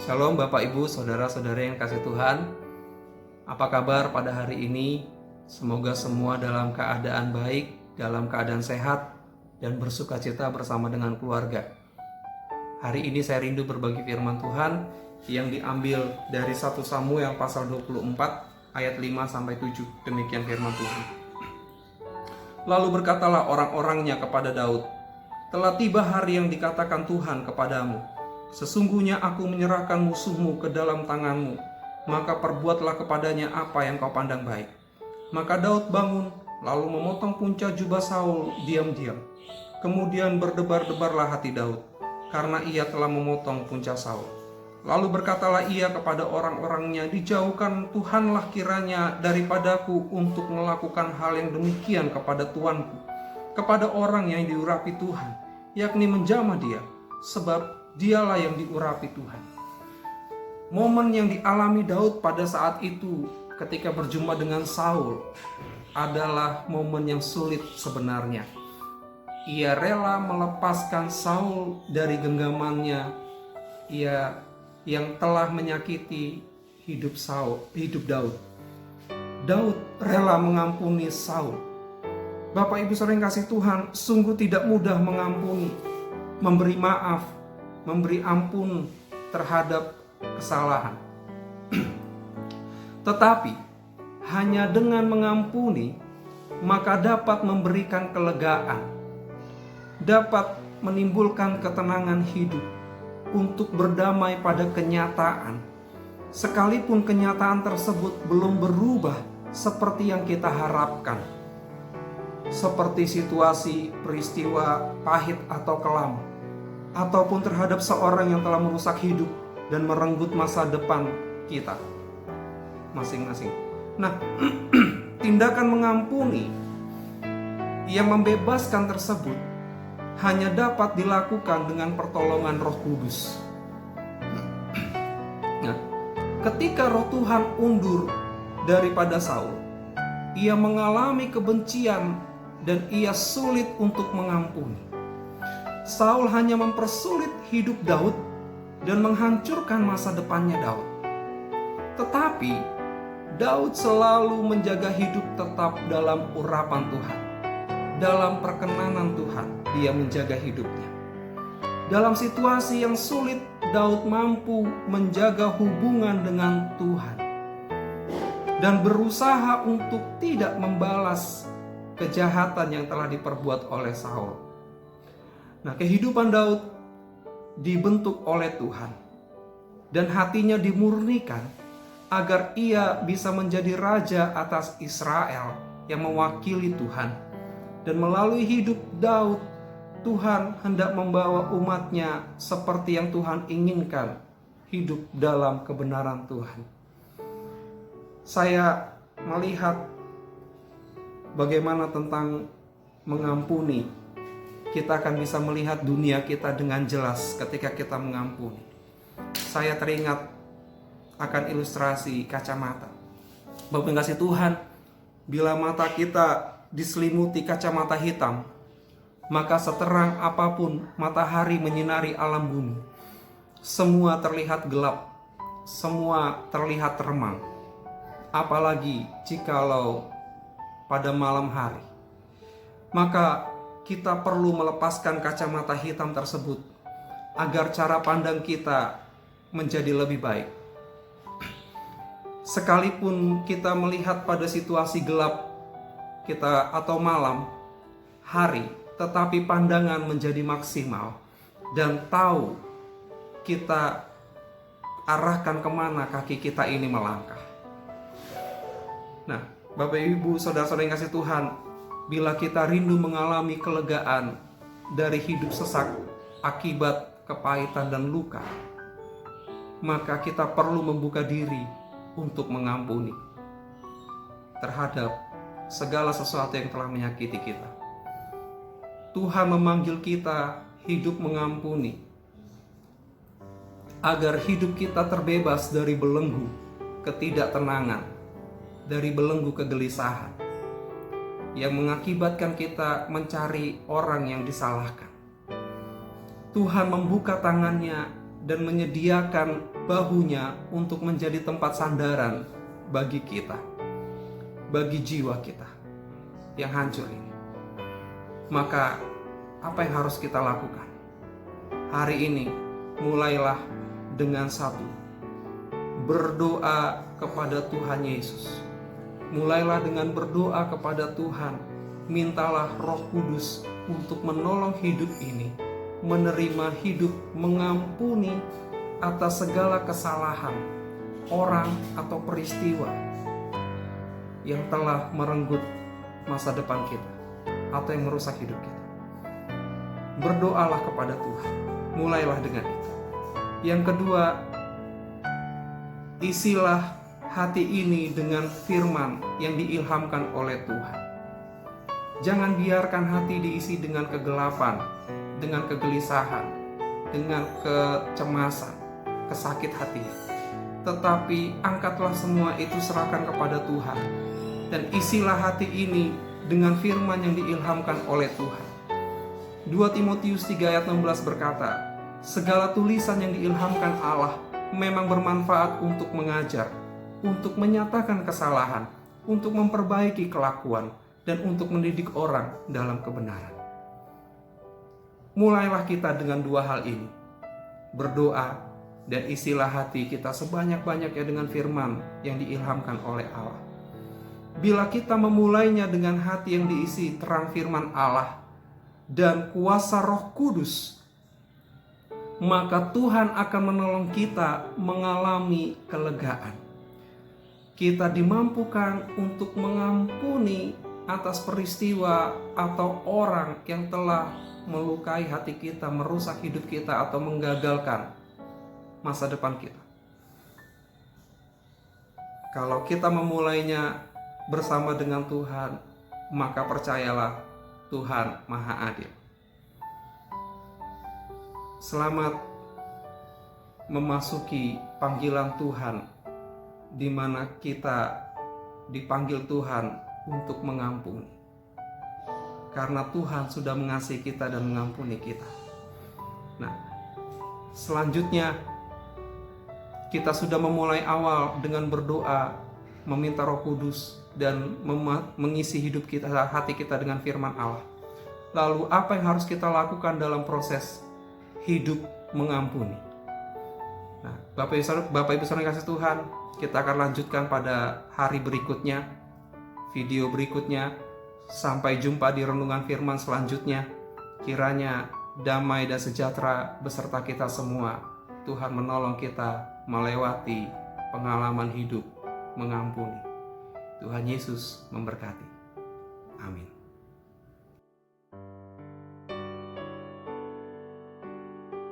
Shalom Bapak Ibu, Saudara-saudara yang kasih Tuhan. Apa kabar pada hari ini? Semoga semua dalam keadaan baik, dalam keadaan sehat, dan bersuka cita bersama dengan keluarga. Hari ini saya rindu berbagi firman Tuhan yang diambil dari 1 Samuel pasal 24 ayat 5-7. Demikian firman Tuhan. Lalu berkatalah orang-orangnya kepada Daud, "Telah tiba hari yang dikatakan Tuhan kepadamu. Sesungguhnya aku menyerahkan musuhmu ke dalam tanganmu, maka perbuatlah kepadanya apa yang kau pandang baik." Maka Daud bangun, lalu memotong punca jubah Saul diam-diam. Kemudian berdebar-debarlah hati Daud, karena ia telah memotong punca Saul. Lalu berkatalah ia kepada orang-orangnya, "Dijauhkan Tuhanlah kiranya daripadaku untuk melakukan hal yang demikian kepada tuanku, kepada orang yang diurapi Tuhan, yakni menjamah dia, sebab dialah yang diurapi Tuhan." Momen yang dialami Daud pada saat itu ketika berjumpa dengan Saul adalah momen yang sulit sebenarnya. Ia rela melepaskan Saul dari genggamannya, ia yang telah menyakiti hidup Daud. Daud rela mengampuni Saul. Bapak Ibu saudara yang kasih Tuhan, sungguh tidak mudah mengampuni, memberi maaf, memberi ampun terhadap kesalahan. Tetapi hanya dengan mengampuni maka dapat memberikan kelegaan, dapat menimbulkan ketenangan hidup untuk berdamai pada kenyataan, sekalipun kenyataan tersebut belum berubah seperti yang kita harapkan, seperti situasi peristiwa pahit atau kelam, ataupun terhadap seorang yang telah merusak hidup dan merenggut masa depan kita masing-masing. Nah, tindakan mengampuni yang membebaskan tersebut hanya dapat dilakukan dengan pertolongan Roh Kudus. Nah, ketika Roh Tuhan undur daripada Saul, ia mengalami kebencian dan ia sulit untuk mengampuni. Saul hanya mempersulit hidup Daud dan menghancurkan masa depannya Daud. Tetapi Daud selalu menjaga hidup tetap dalam urapan Tuhan. Dalam perkenanan Tuhan, dia menjaga hidupnya. Dalam situasi yang sulit, Daud mampu menjaga hubungan dengan Tuhan dan berusaha untuk tidak membalas kejahatan yang telah diperbuat oleh Saul. Nah, kehidupan Daud dibentuk oleh Tuhan dan hatinya dimurnikan agar ia bisa menjadi raja atas Israel yang mewakili Tuhan. Dan melalui hidup Daud, Tuhan hendak membawa umatnya seperti yang Tuhan inginkan, hidup dalam kebenaran Tuhan. Saya melihat bagaimana tentang mengampuni. Kita akan bisa melihat dunia kita dengan jelas ketika kita mengampuni. Saya teringat akan ilustrasi kacamata. Bapak yang kasih Tuhan, bila mata kita diselimuti kacamata hitam, maka seterang apapun matahari menyinari alam bumi, semua terlihat gelap, semua terlihat remang. Apalagi jikalau pada malam hari. Maka kita perlu melepaskan kacamata hitam tersebut agar cara pandang kita menjadi lebih baik. Sekalipun kita melihat pada situasi gelap kita atau malam hari, tetapi pandangan menjadi maksimal dan tahu kita arahkan kemana kaki kita ini melangkah. Nah, Bapak Ibu saudara-saudara yang kasih Tuhan, bila kita rindu mengalami kelegaan dari hidup sesak akibat kepahitan dan luka, maka kita perlu membuka diri untuk mengampuni terhadap segala sesuatu yang telah menyakiti kita. Tuhan memanggil kita hidup mengampuni agar hidup kita terbebas dari belenggu ketidaktenangan, dari belenggu kegelisahan yang mengakibatkan kita mencari orang yang disalahkan. Tuhan membuka tangannya dan menyediakan bahunya untuk menjadi tempat sandaran bagi kita, bagi jiwa kita yang hancur ini. Maka apa yang harus kita lakukan? Hari ini mulailah dengan satu, berdoa kepada Tuhan Yesus. Mulailah dengan berdoa kepada Tuhan. Mintalah Roh Kudus untuk menolong hidup ini, menerima hidup, mengampuni atas segala kesalahan orang atau peristiwa yang telah merenggut masa depan kita atau yang merusak hidup kita. Berdoalah kepada Tuhan. Mulailah dengan itu. Yang kedua, isilah hati ini dengan firman yang diilhamkan oleh Tuhan. Jangan biarkan hati diisi dengan kegelapan, dengan kegelisahan, dengan kecemasan, kesakit hati. Tetapi angkatlah semua itu, serahkan kepada Tuhan. Dan isilah hati ini dengan firman yang diilhamkan oleh Tuhan. 2 Timotius 3 ayat 16 berkata, segala tulisan yang diilhamkan Allah memang bermanfaat untuk mengajar, untuk menyatakan kesalahan, untuk memperbaiki kelakuan, dan untuk mendidik orang dalam kebenaran. Mulailah kita dengan dua hal ini, berdoa dan isilah hati kita sebanyak-banyaknya dengan firman yang diilhamkan oleh Allah. Bila kita memulainya dengan hati yang diisi terang firman Allah dan kuasa Roh Kudus, maka Tuhan akan menolong kita mengalami kelegaan. Kita dimampukan untuk mengampuni atas peristiwa atau orang yang telah melukai hati kita, merusak hidup kita, atau menggagalkan masa depan kita. Kalau kita memulainya bersama dengan Tuhan, maka percayalah Tuhan Maha Adil. Selamat memasuki panggilan Tuhan, di mana kita dipanggil Tuhan untuk mengampuni. Karena Tuhan sudah mengasihi kita dan mengampuni kita. Nah, selanjutnya kita sudah memulai awal dengan berdoa, meminta Roh Kudus dan mengisi hidup kita, hati kita dengan firman Allah. Lalu apa yang harus kita lakukan dalam proses hidup mengampuni? Nah, Bapak Ibu Saudara kasih Tuhan, kita akan lanjutkan pada hari berikutnya, video berikutnya. Sampai jumpa di renungan firman selanjutnya. Kiranya damai dan sejahtera beserta kita semua. Tuhan menolong kita melewati pengalaman hidup mengampuni. Tuhan Yesus memberkati. Amin.